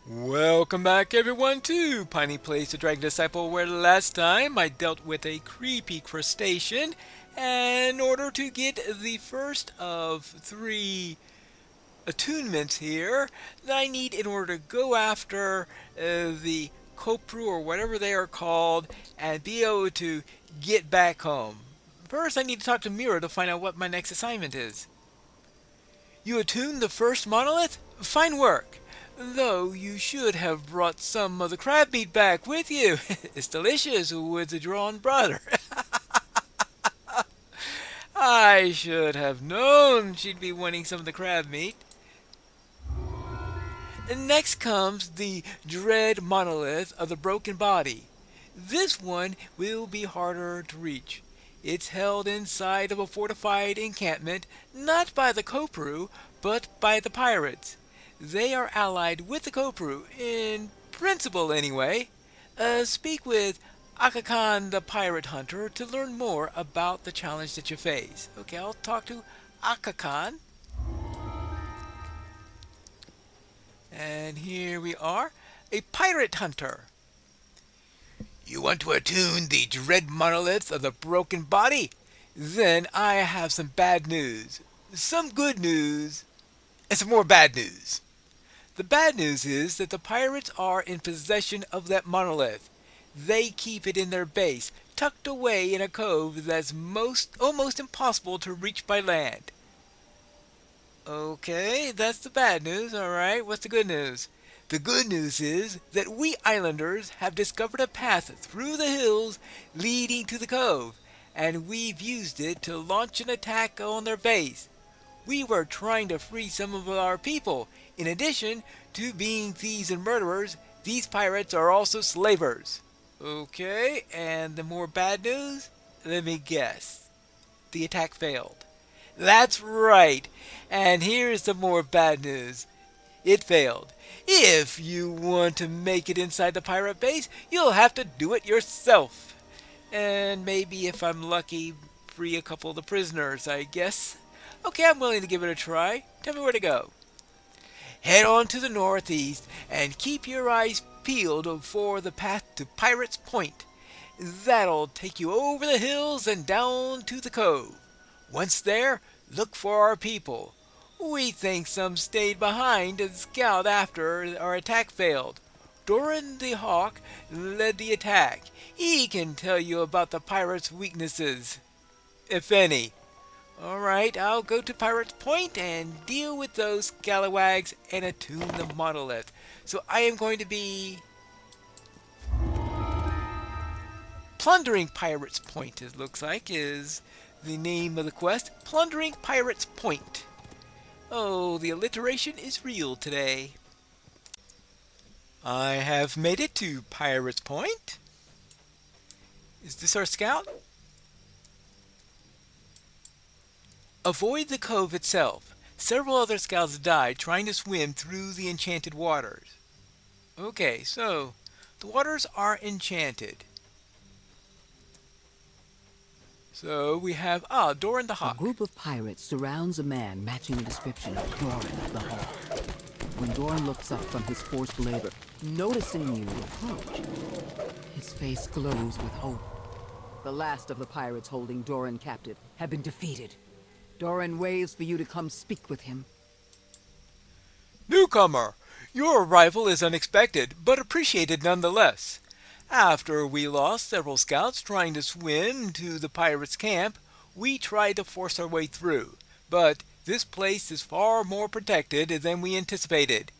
Welcome back everyone to Piney Plays the Dragon Disciple, where last time I dealt with a creepy crustacean, and in order to get the first of three attunements here that I need in order to go after the Kopru or whatever they are called and be able to get back home. First I need to talk to Mira to find out what my next assignment is. You attuned the first monolith? Fine work. Though you should have brought some of the crab meat back with you. It's delicious with the drawn butter. I should have known she'd be wanting some of the crab meat. Next comes the dread monolith of the broken body. This one will be harder to reach. It's held inside of a fortified encampment, not by the Kopru, but by the pirates. They are allied with the Kopru, in principle anyway. Speak with Akakan the pirate hunter to learn more about the challenge that you face. Okay, I'll talk to Akakan. And here we are, a pirate hunter. You want to attune the dread monoliths of the broken body? Then I have some bad news, some good news, and some more bad news. The bad news is that the pirates are in possession of that monolith. They keep it in their base, tucked away in a cove that's almost impossible to reach by land. Okay, that's the bad news. Alright, what's the good news? The good news is that we islanders have discovered a path through the hills leading to the cove, and we've used it to launch an attack on their base. We were trying to free some of our people. In addition to being thieves and murderers, these pirates are also slavers. Okay, and the more bad news? Let me guess. The attack failed. That's right. And here's the more bad news. It failed. If you want to make it inside the pirate base, you'll have to do it yourself. And maybe if I'm lucky, free a couple of the prisoners, I guess. Okay, I'm willing to give it a try. Tell me where to go. Head on to the northeast and keep your eyes peeled for the path to Pirate's Point. That'll take you over the hills and down to the cove. Once there, look for our people. We think some stayed behind to scout after our attack failed. Doran the Hawk led the attack. He can tell you about the pirates' weaknesses, if any. Alright, I'll go to Pirate's Point and deal with those scalawags and attune the monolith. So I am going to be Plundering Pirate's Point, it looks like, is the name of the quest. Plundering Pirate's Point. Oh, the alliteration is real today. I have made it to Pirate's Point. Is this our scout? Avoid the cove itself. Several other scouts died trying to swim through the enchanted waters. Okay, so the waters are enchanted. So we have, Doran the Hawk. A group of pirates surrounds a man matching the description of Doran the Hawk. When Doran looks up from his forced labor, noticing you approach, his face glows with hope. The last of the pirates holding Doran captive have been defeated. Doran waves for you to come speak with him. Newcomer, your arrival is unexpected, but appreciated nonetheless. After we lost several scouts trying to swim to the pirates' camp, we tried to force our way through. But this place is far more protected than we anticipated.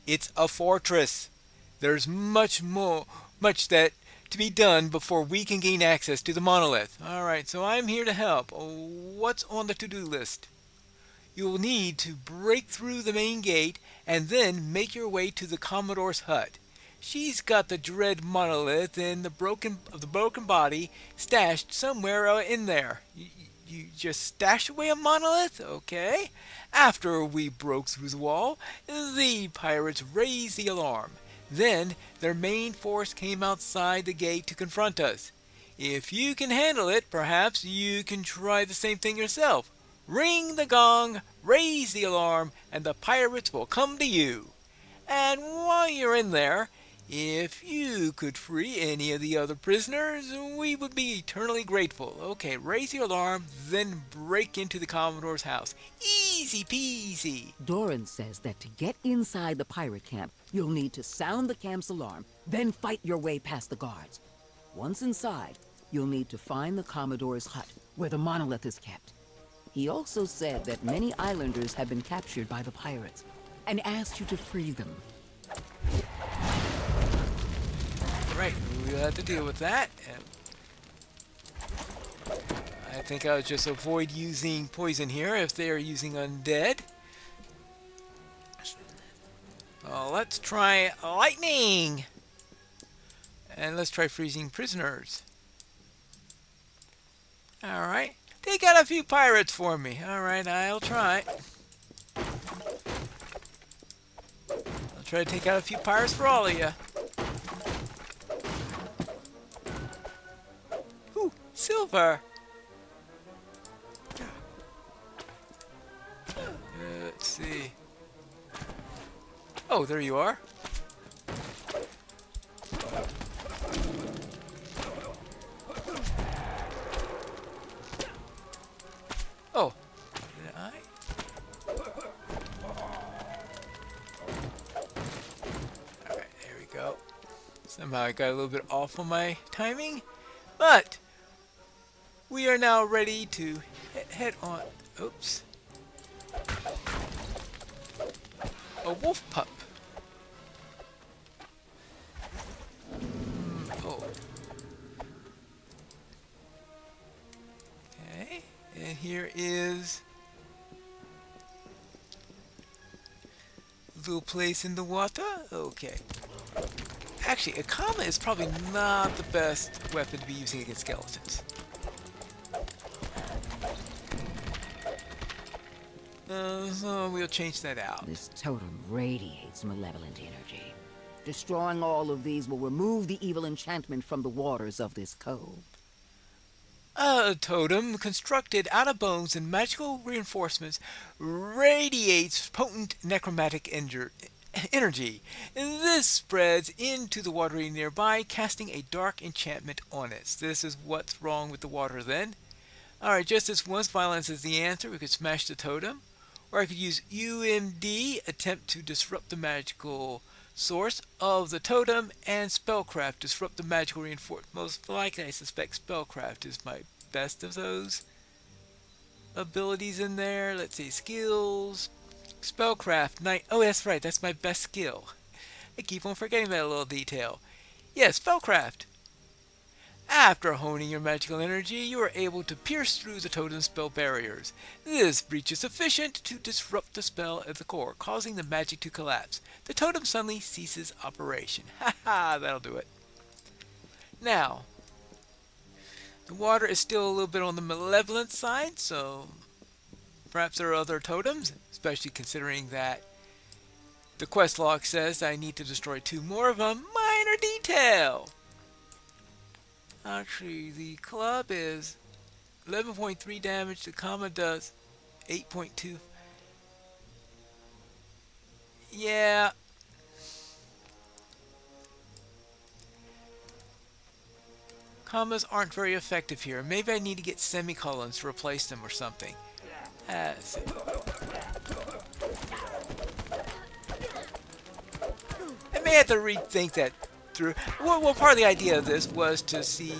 It's a fortress. There's much that to be done before we can gain access to the monolith. Alright, so I'm here to help. What's on the to-do list? You'll need to break through the main gate and then make your way to the Commodore's hut. She's got the dread monolith and the broken body stashed somewhere in there. You just stashed away a monolith? Okay. After we broke through the wall, the pirates raised the alarm. Then their main force came outside the gate to confront us. If you can handle it, perhaps you can try the same thing yourself. Ring the gong, raise the alarm, and the pirates will come to you. And while you're in there, if you could free any of the other prisoners, we would be eternally grateful. Okay, raise the alarm, then break into the Commodore's house. Easy peasy. Doran says that to get inside the pirate camp, you'll need to sound the camp's alarm, then fight your way past the guards. Once inside, you'll need to find the Commodore's hut, where the monolith is kept. He also said that many islanders have been captured by the pirates, and asked you to free them. Right, we'll have to deal with that. I think I'll just avoid using poison here if they are using undead. Let's try lightning! And let's try freezing prisoners. Alright, take out a few pirates for me. Alright, I'll try. I'll try to take out a few pirates for all of you. Ooh, silver! Let's see. Oh, there you are. Oh, did I? Alright, there we go. Somehow I got a little bit off on my timing, but we are now ready to head on. Oops. A wolf pup. Oh. Okay. And here is a little place in the water. Okay. Actually, a comma is probably not the best weapon to be using against skeletons. So we'll change that out. This totem radiates malevolent energy. Destroying all of these will remove the evil enchantment from the waters of this cove. A totem constructed out of bones and magical reinforcements radiates potent necromantic energy. This spreads into the water nearby, casting a dark enchantment on it. This is what's wrong with the water then. Alright, just as once violence is the answer, we could smash the totem. Or I could use UMD, attempt to disrupt the magical source of the totem, and spellcraft, disrupt the magical reinforcement. Most likely I suspect spellcraft is my best of those abilities in there. Let's see, skills, spellcraft, night. Oh, that's right, that's my best skill. I keep on forgetting that little detail. Yes, spellcraft. After honing your magical energy, you are able to pierce through the totem spell barriers. This breach is sufficient to disrupt the spell at the core, causing the magic to collapse. The totem suddenly ceases operation. Haha, that'll do it. Now, the water is still a little bit on the malevolent side, so perhaps there are other totems, especially considering that the quest log says I need to destroy 2 more of them. Minor detail! Actually, the club is 11.3 damage. The comma does 8.2. Yeah. Commas aren't very effective here. Maybe I need to get semicolons to replace them or something. I may have to rethink that through. Well, part of the idea of this was to see,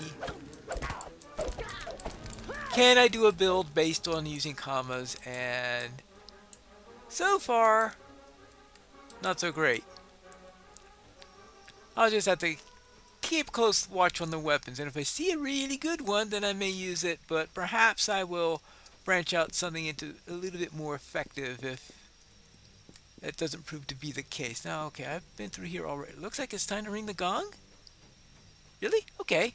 can I do a build based on using commas, and so far, not so great. I'll just have to keep close watch on the weapons, and if I see a really good one, then I may use it, but perhaps I will branch out something into a little bit more effective if that doesn't prove to be the case. Now, okay, I've been through here already. Looks like it's time to ring the gong. Really? Okay.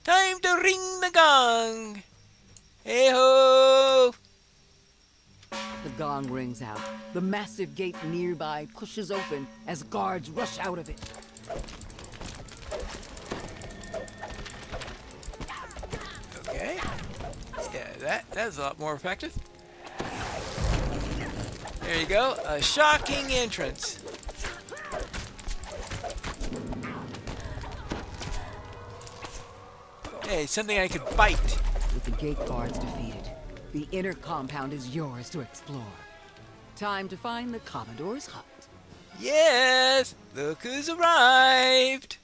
Time to ring the gong! Hey-ho! The gong rings out. The massive gate nearby pushes open as guards rush out of it. Okay. Yeah, that's a lot more effective. There you go. A shocking entrance. Hey, something I could bite. With the gate guards defeated, the inner compound is yours to explore. Time to find the Commodore's hut. Yes! Look who's arrived!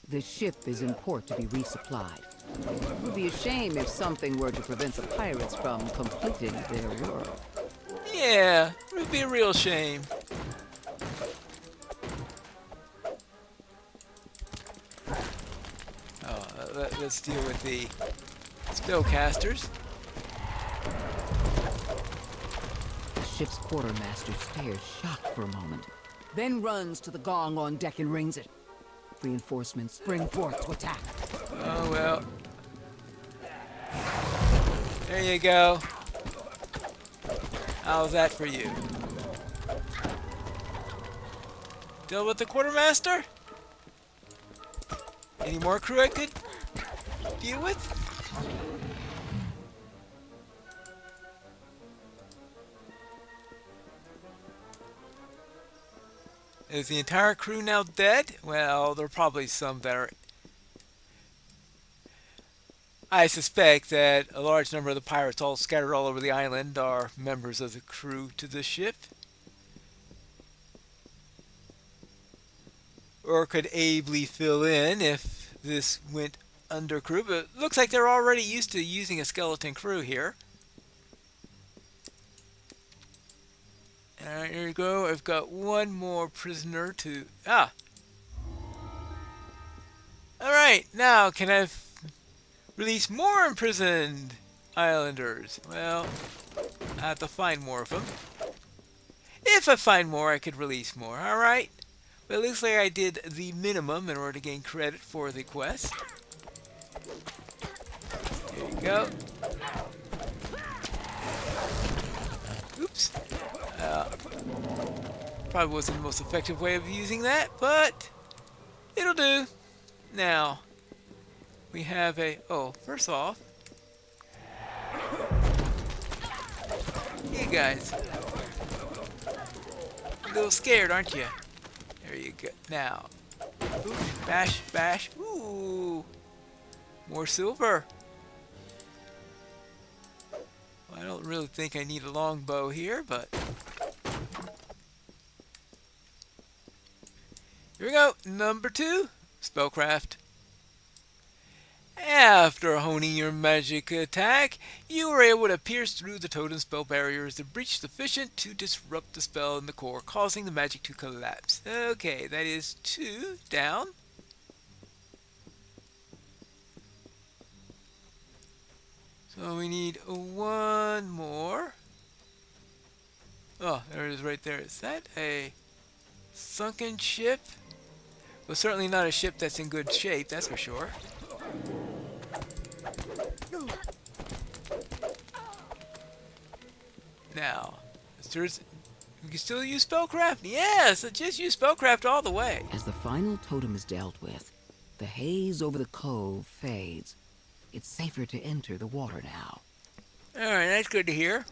The ship is in port to be resupplied. It would be a shame if something were to prevent the pirates from completing their work. Yeah, it would be a real shame. Oh, let's deal with the spellcasters. The ship's quartermaster stares shocked for a moment, then runs to the gong on deck and rings it. Reinforcements spring forth to attack. Oh well. There you go. How's that for you? Deal with the quartermaster? Any more crew I could deal with? Is the entire crew now dead? Well, there are probably some that are... I suspect that a large number of the pirates all scattered all over the island are members of the crew to the ship. Or could ably fill in if this went under crew, but it looks like they're already used to using a skeleton crew here. Alright, here we go. I've got one more prisoner to... Alright, now can I release more imprisoned islanders? Well, I have to find more of them. If I find more, I could release more. Alright. Well, it looks like I did the minimum in order to gain credit for the quest. Here you go. Oops. Probably wasn't the most effective way of using that, but it'll do. Now, we have a... Oh, first off, you guys. A little scared, aren't you? There you go. Now, ooh, bash, bash. Ooh, more silver. Well, I don't really think I need a longbow here, but here we go. Number 2, spellcraft. After honing your magic attack, you were able to pierce through the totem spell barriers. The breach sufficient to disrupt the spell in the core, causing the magic to collapse. Okay, that is 2 down. So we need 1 more. Oh, there it is right there. Is that a sunken ship? Well, certainly not a ship that's in good shape, that's for sure. Now, we can still use spellcraft. Yes, just use spellcraft all the way. As the final totem is dealt with, the haze over the cove fades. It's safer to enter the water now. Alright, that's good to hear.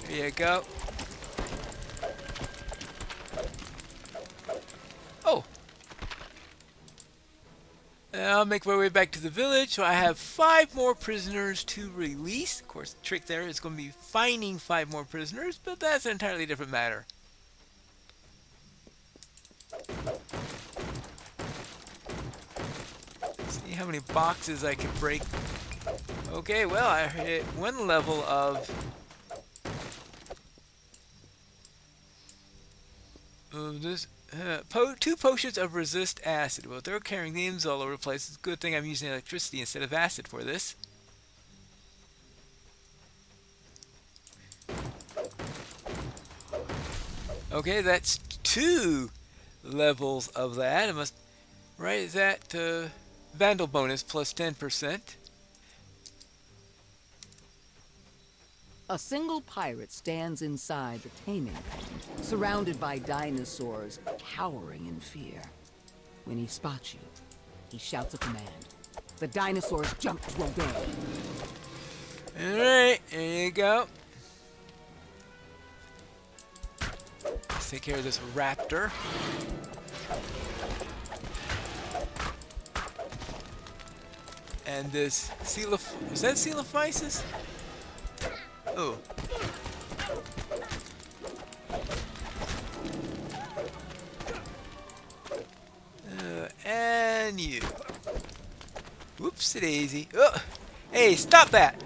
There you go. Oh. I'll make my way back to the village. So I have 5 more prisoners to release. Of course, the trick there is going to be finding 5 more prisoners, but that's an entirely different matter. See how many boxes I can break. Okay, well, I hit 1 level of this. 2 potions of resist acid. Well, they're carrying names all over the place. It's a good thing I'm using electricity instead of acid for this. Okay, that's 2 levels of that. It must... Right, is that Vandal bonus plus 10%. A single pirate stands inside the taming pen, surrounded by dinosaurs, cowering in fear. When he spots you, he shouts a command. The dinosaurs jump to obey. Alright, there you go. Let's take care of this raptor. And this is that Coelophysis? Oh. And you. Whoops, daisy. Oh. Hey, stop that!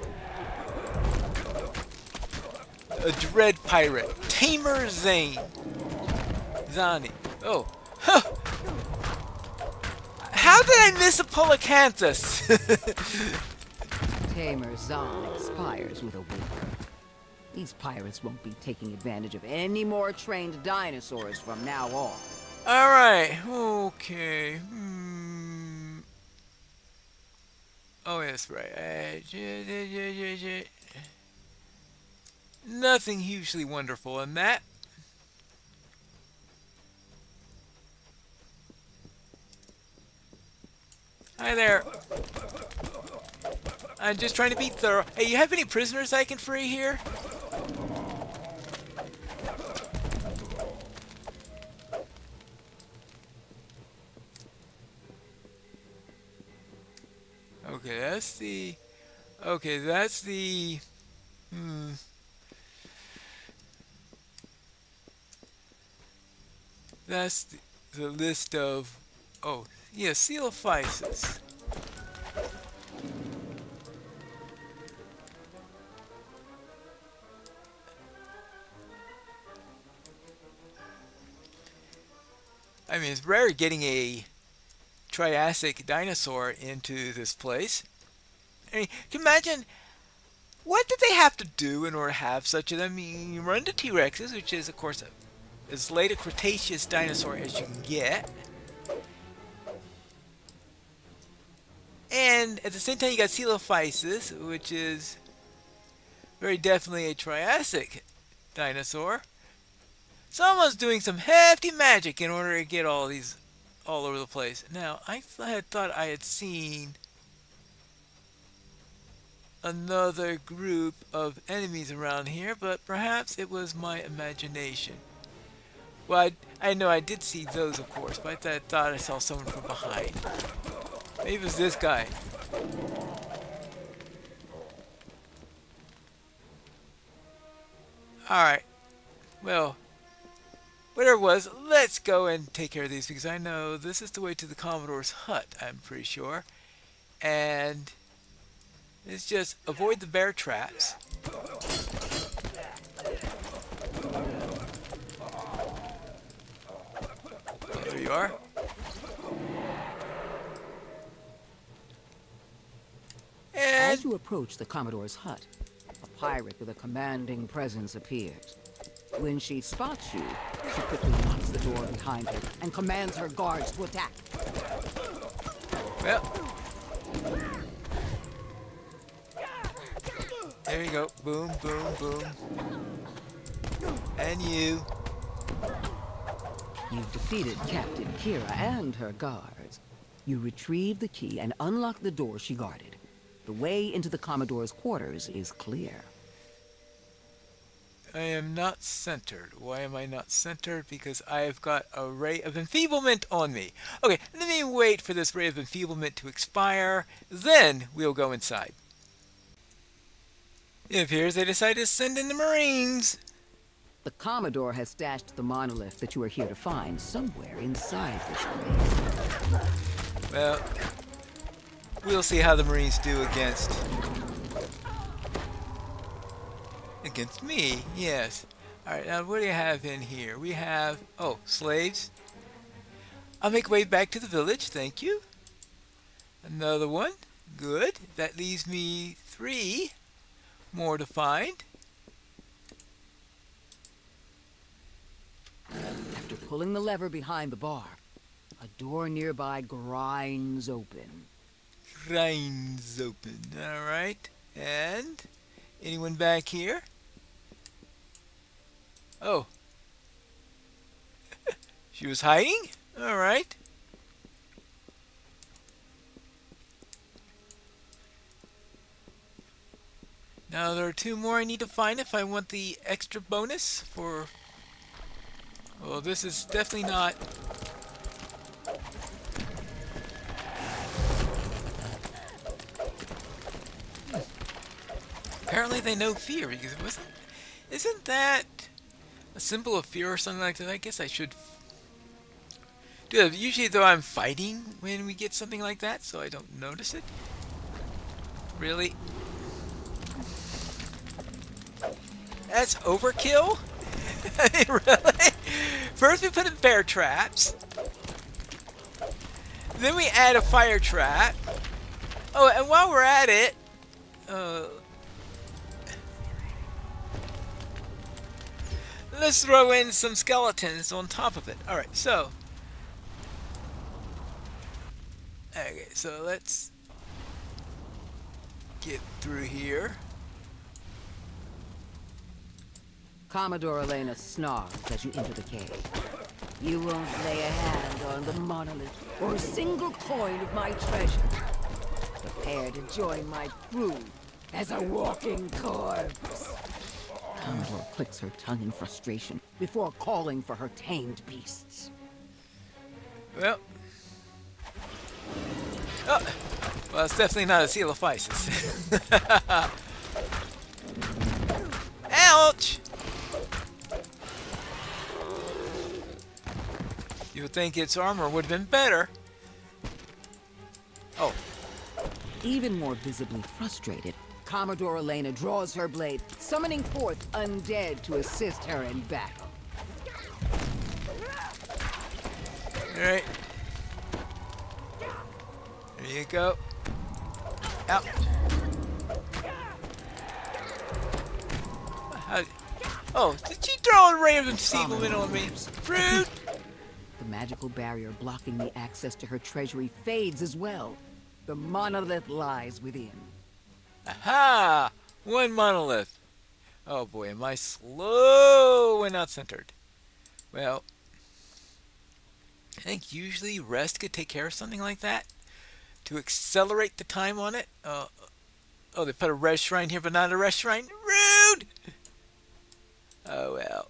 A dread pirate. Tamer Zane. Zani. Oh. Huh. How did I miss a Polacanthus? Tamer Zahn expires with a whimper. These pirates won't be taking advantage of any more trained dinosaurs from now on. Alright, okay. Oh, that's right. Nothing hugely wonderful in that. Hi there. I'm just trying to be thorough. Hey, you have any prisoners I can free here? Okay, that's the... Okay, that's the... That's the list of... Oh, yeah, Coelophysis. I mean, it's rare getting a Triassic dinosaur into this place. I mean, can you imagine what did they have to do in order to have such of them? I mean, you run into T-Rexes, which is, of course, as late a Cretaceous dinosaur as you can get. And at the same time, you got Coelophysis, which is very definitely a Triassic dinosaur. Someone's doing some hefty magic in order to get all these all over the place. Now, I had thought I had seen another group of enemies around here, but perhaps it was my imagination. Well, I know I did see those, of course, but I thought I saw someone from behind. Maybe it was this guy. Alright. Well, whatever it was, let's go and take care of these, because I know this is the way to the Commodore's hut, I'm pretty sure. And it's just avoid the bear traps. There you are. And As you approach the Commodore's hut, a pirate with a commanding presence appears. When she spots you, she quickly locks the door behind her and commands her guards to attack. well, there you go. Boom, boom, boom. And you. You've defeated Captain Kira and her guards. You retrieve the key and unlock the door she guarded. The way into the Commodore's quarters is clear. I am not centered. Why am I not centered? Because I've got a ray of enfeeblement on me. Okay, let me wait for this ray of enfeeblement to expire. Then we'll go inside. It appears they decided to send in the Marines. The Commodore has stashed the monolith that you are here to find somewhere inside this place. Well, we'll see how the Marines do against me. Yes. Alright, now what do you have in here? We have, oh, slaves. I'll make way back to the village, thank you. Another one. Good. That leaves me 3 more to find. After pulling the lever behind the bar, a door nearby grinds open. Grinds open. Alright. And anyone back here? Oh. She was hiding? Alright. Now there are two more I need to find if I want the extra bonus for... Well, this is definitely not... Apparently they know fear, because it wasn't... Isn't that a symbol of fear or something like that? I guess I should... Dude, usually though I'm fighting when we get something like that, so I don't notice it. Really? That's overkill? Really? First we put in bear traps. Then we add a fire trap. Oh, and while we're at it, let's throw in some skeletons on top of it. Alright, so. Okay, so let's get through here. Commodore Elena snarls as you enter the cave. You won't lay a hand on the monolith or a single coin of my treasure. Prepare to join my crew as a walking corpse. Commodore clicks her tongue in frustration before calling for her tamed beasts. Well. Oh. Well, it's definitely not a seal of Isis. Ouch! You would think its armor would have been better. Oh. Even more visibly frustrated, Commodore Elena draws her blade, summoning forth undead to assist her in battle. Alright. There you go. Out. Oh, did she throw a ray of enfeeblement on me? Rude! The magical barrier blocking the access to her treasury fades as well. The monolith lies within. Aha! One monolith. Oh boy, am I slow and not centered. Well, I think usually rest could take care of something like that. To accelerate the time on it. Oh, they put a red shrine here, but not a red shrine. Rude! Oh well.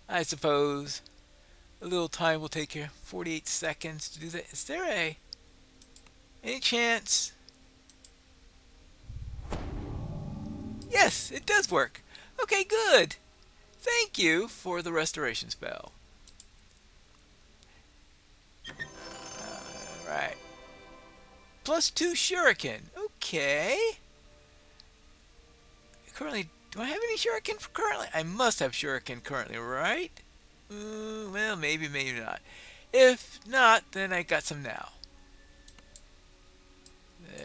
I suppose a little time will take care. 48 seconds to do that. Is there any chance? Yes, it does work. Okay, good. Thank you for the restoration spell. Alright. +2 shuriken. Okay. Currently, do I have any shuriken currently? I must have shuriken currently, right? Well, maybe, maybe not. If not, then I got some now.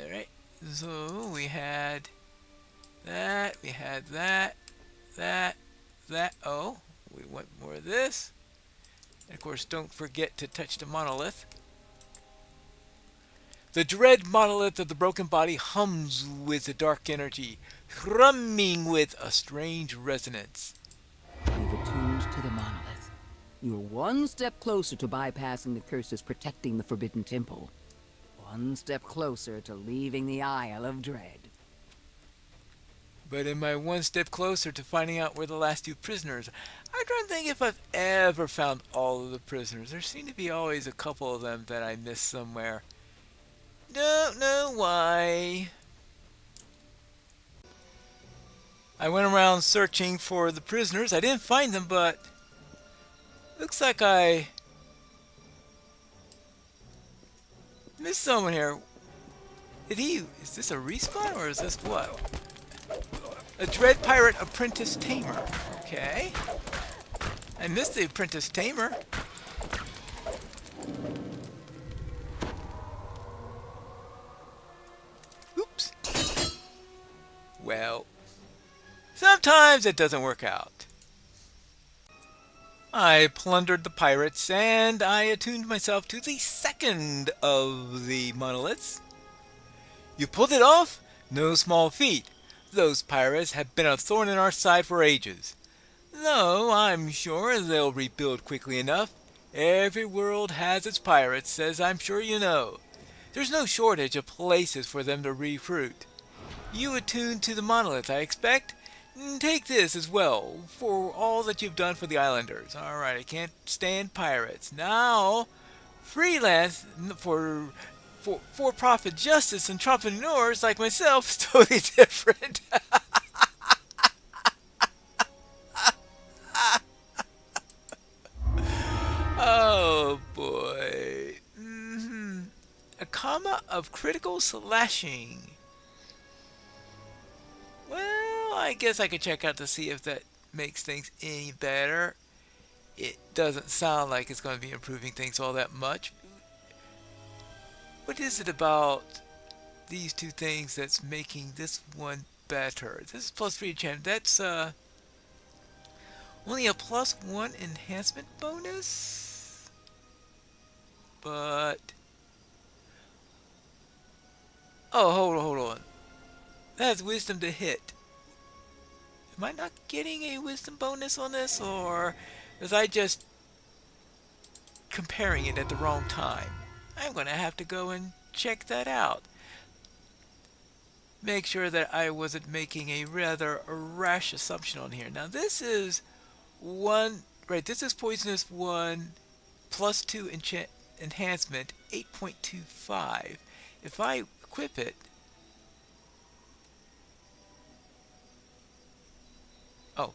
Alright. So, we had that, we had that, that. Oh, we want more of this. And of course, don't forget to touch the monolith. The dread monolith of the broken body hums with the dark energy, thrumming with a strange resonance. You've attuned to the monolith. You're one step closer to bypassing the curses protecting the Forbidden Temple. One step closer to leaving the Isle of Dread. But am I one step closer to finding out where the last two prisoners are? I'm trying to think if I've ever found all of the prisoners. There seem to be always a couple of them that I missed somewhere. Don't know why. I went around searching for the prisoners. I didn't find them, but looks like I missed someone here. Is this a respawn or is this what? A Dread Pirate Apprentice Tamer. Okay. I missed the Apprentice Tamer. Oops. Well, sometimes it doesn't work out. I plundered the pirates and I attuned myself to the second of the monoliths. You pulled it off? No small feat. Those pirates have been a thorn in our side for ages. Though I'm sure they'll rebuild quickly enough. Every world has its pirates, as I'm sure you know. There's no shortage of places for them to recruit. You attuned to the monolith, I expect. Take this as well for all that you've done for the islanders. All right, I can't stand pirates. Now, freelance for profit justice entrepreneurs like myself is totally different. Oh boy. A comma of critical slashing. Well, I guess I could check out to see if that makes things any better. It doesn't sound like it's going to be improving things all that much. What is it about these two things that's making this one better? This is plus 3 enchantment. That's only a plus 1 enhancement bonus? But... Oh, hold on. That's wisdom to hit. Am I not getting a wisdom bonus on this, or was I just comparing it at the wrong time? I'm going to have to go and check that out. Make sure that I wasn't making a rather rash assumption on here. Now this is one, right, this is poisonous 1 plus 2 enhancement 8.25. If I equip it, oh,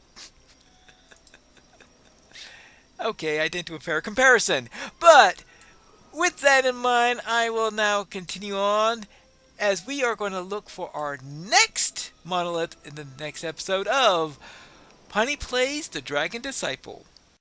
okay, I didn't do a fair comparison. But with that in mind, I will now continue on as we are going to look for our next monolith in the next episode of Piney Plays the Dragon Disciple.